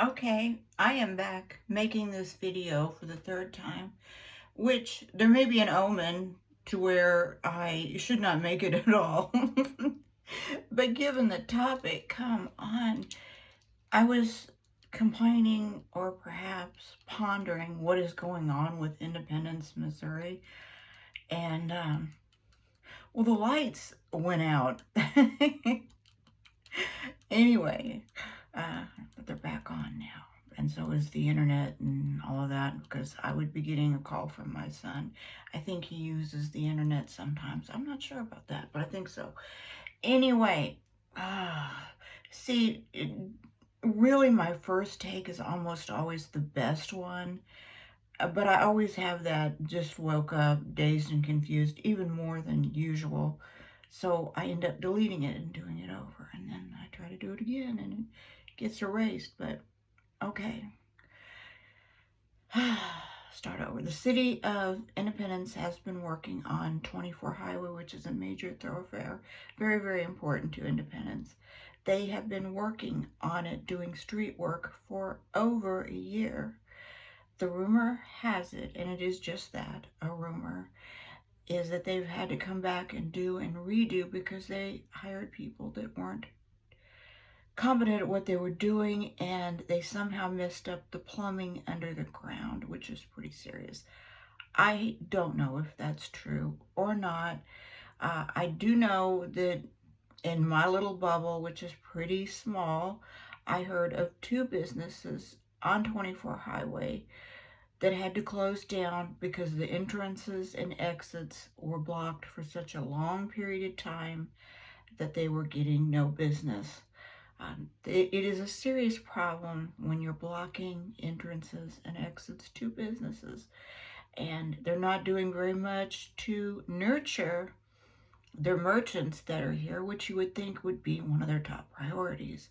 Okay, I am back making this video for the third time, which there may be an omen to where I should not make it at all. But given the topic, come on. I was complaining or perhaps pondering what is going on with Independence, Missouri. And, well, the lights went out. Anyway, but they're back on now. And so is the internet and all of that, because I would be getting a call from my son. I think he uses the internet sometimes. I'm not sure about that, but I think so. Anyway, see, really my first take is almost always the best one. But I always have that just woke up, dazed and confused, even more than usual. So I end up deleting it and doing it over. And then I try to do it again and it gets erased. But okay. Start over. The city of Independence has been working on 24 Highway, which is a major thoroughfare. Very, very important to Independence. They have been working on it, doing street work for over a year. The rumor has it, and it is just that, a rumor, is that they've had to come back and do and redo because they hired people that weren't competent at what they were doing, and they somehow messed up the plumbing under the ground, which is pretty serious. I don't know if that's true or not. I do know that in my little bubble, which is pretty small, I heard of two businesses on 24 Highway that had to close down because the entrances and exits were blocked for such a long period of time that they were getting no business. It is a serious problem when you're blocking entrances and exits to businesses, and they're not doing very much to nurture their merchants that are here, which you would think would be one of their top priorities.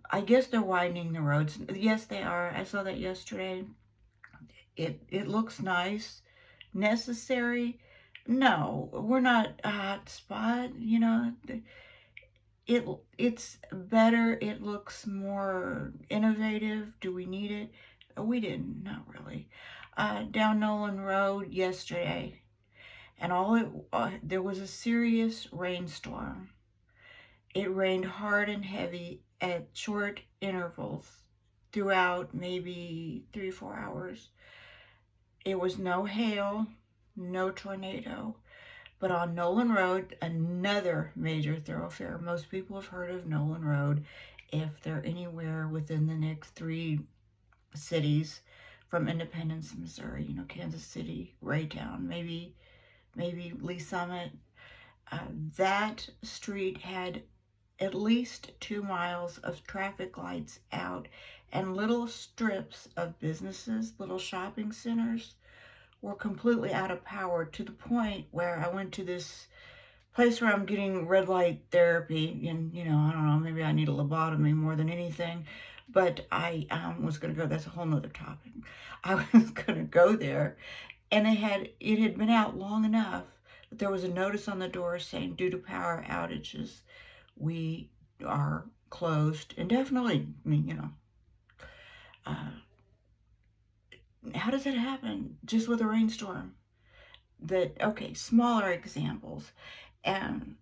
I guess they're widening the roads. Yes, they are. I saw that yesterday. It looks nice. Necessary? No, we're not a hot spot. It's better. It looks more innovative. Do we need it? We didn't. Not really. Down Nolan Road yesterday, and there was a serious rainstorm. It rained hard and heavy at short intervals throughout maybe 3 or 4 hours. It was no hail, no tornado, but on Nolan Road, another major thoroughfare. Most people have heard of Nolan Road if they're anywhere within the next 3 cities from Independence, Missouri. Kansas City, Raytown, maybe Lee Summit. That street had at least 2 miles of traffic lights out, and little strips of businesses, little shopping centers, were completely out of power, to the point where I went to this place where I'm getting red light therapy, and I don't know, maybe I need a lobotomy more than anything, but I was going to go, that's a whole nother topic. I was going to go there, and it had been out long enough that there was a notice on the door saying, due to power outages, we are closed indefinitely. How does it happen just with a rainstorm? Okay, smaller examples. And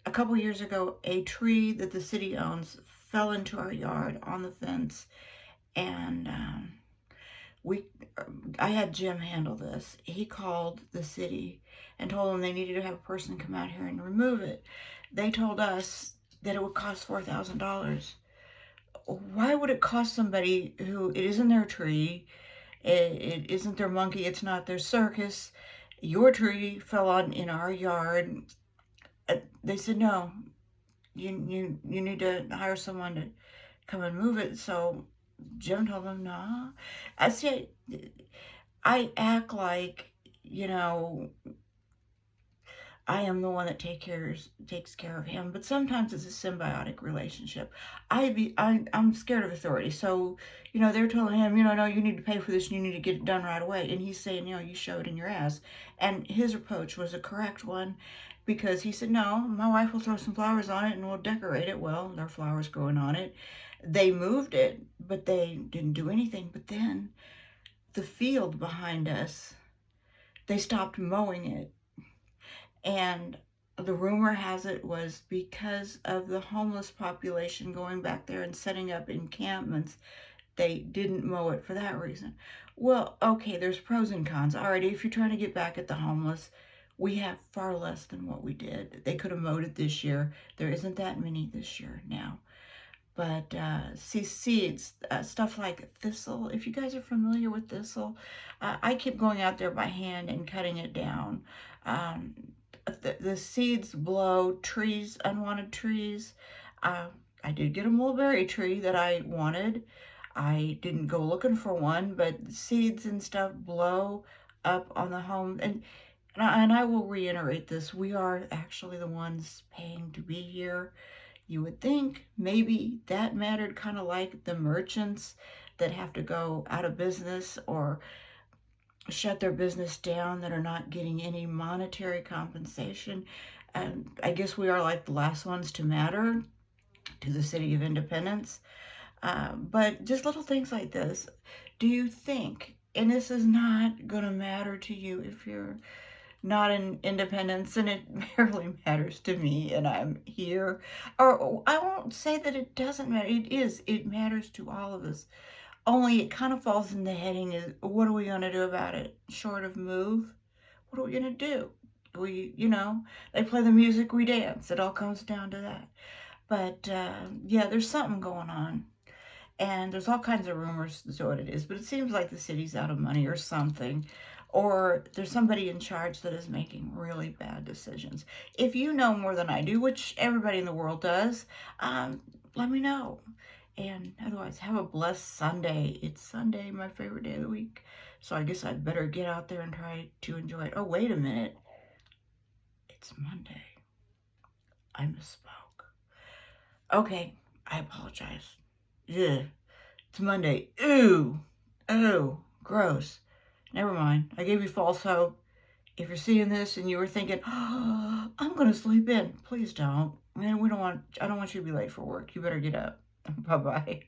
a couple years ago, a tree that the city owns fell into our yard on the fence, and I had Jim handle this. He called the city and told them they needed to have a person come out here and remove it. They told us that it would cost $4,000. Why would it cost somebody who, it isn't their tree, it isn't their monkey, it's not their circus, your tree fell in our yard? They said, no, you need to hire someone to come and move it. So Jim told them, nah. I act like, I am the one that takes care of him, but sometimes it's a symbiotic relationship. I'm scared of authority, so they're telling him, no, you need to pay for this, and you need to get it done right away, and he's saying, you show it in your ass, and his approach was a correct one, because he said, no, my wife will throw some flowers on it, and we'll decorate it. Well, there are flowers growing on it. They moved it, but they didn't do anything. But then the field behind us, they stopped mowing it. And the rumor has it was because of the homeless population going back there and setting up encampments, they didn't mow it for that reason. Well, okay, there's pros and cons. Alrighty, if you're trying to get back at the homeless, we have far less than what we did. They could have mowed it this year. There isn't that many this year now. But see, seeds, stuff like thistle, if you guys are familiar with thistle, I keep going out there by hand and cutting it down. The seeds blow, trees, unwanted trees. I did get a mulberry tree that I wanted. I didn't go looking for one, but seeds and stuff blow up on the home. And I will reiterate this, we are actually the ones paying to be here. You would think maybe that mattered, kind of like the merchants that have to go out of business or shut their business down that are not getting any monetary compensation. And I guess we are like the last ones to matter to the City of Independence. But just little things like this. Do you think, and this is not going to matter to you if you're not in Independence, and it barely matters to me, and I'm here. Or I won't say that it doesn't matter. It matters to all of us. Only it kind of falls in the heading is, what are we going to do about it? Short of move, what are we going to do? They play the music, we dance. It all comes down to that. But yeah, there's something going on. And there's all kinds of rumors as to what it is. But it seems like the city's out of money or something. Or there's somebody in charge that is making really bad decisions. If you know more than I do, which everybody in the world does, let me know. And otherwise, have a blessed Sunday. It's Sunday, my favorite day of the week. So I guess I'd better get out there and try to enjoy it. Oh, wait a minute. It's Monday. I misspoke. Okay, I apologize. Yeah, it's Monday. Ooh, gross. Never mind. I gave you false hope. If you're seeing this and you were thinking, oh, I'm going to sleep in, please don't. Man, I don't want you to be late for work. You better get up. Bye-bye.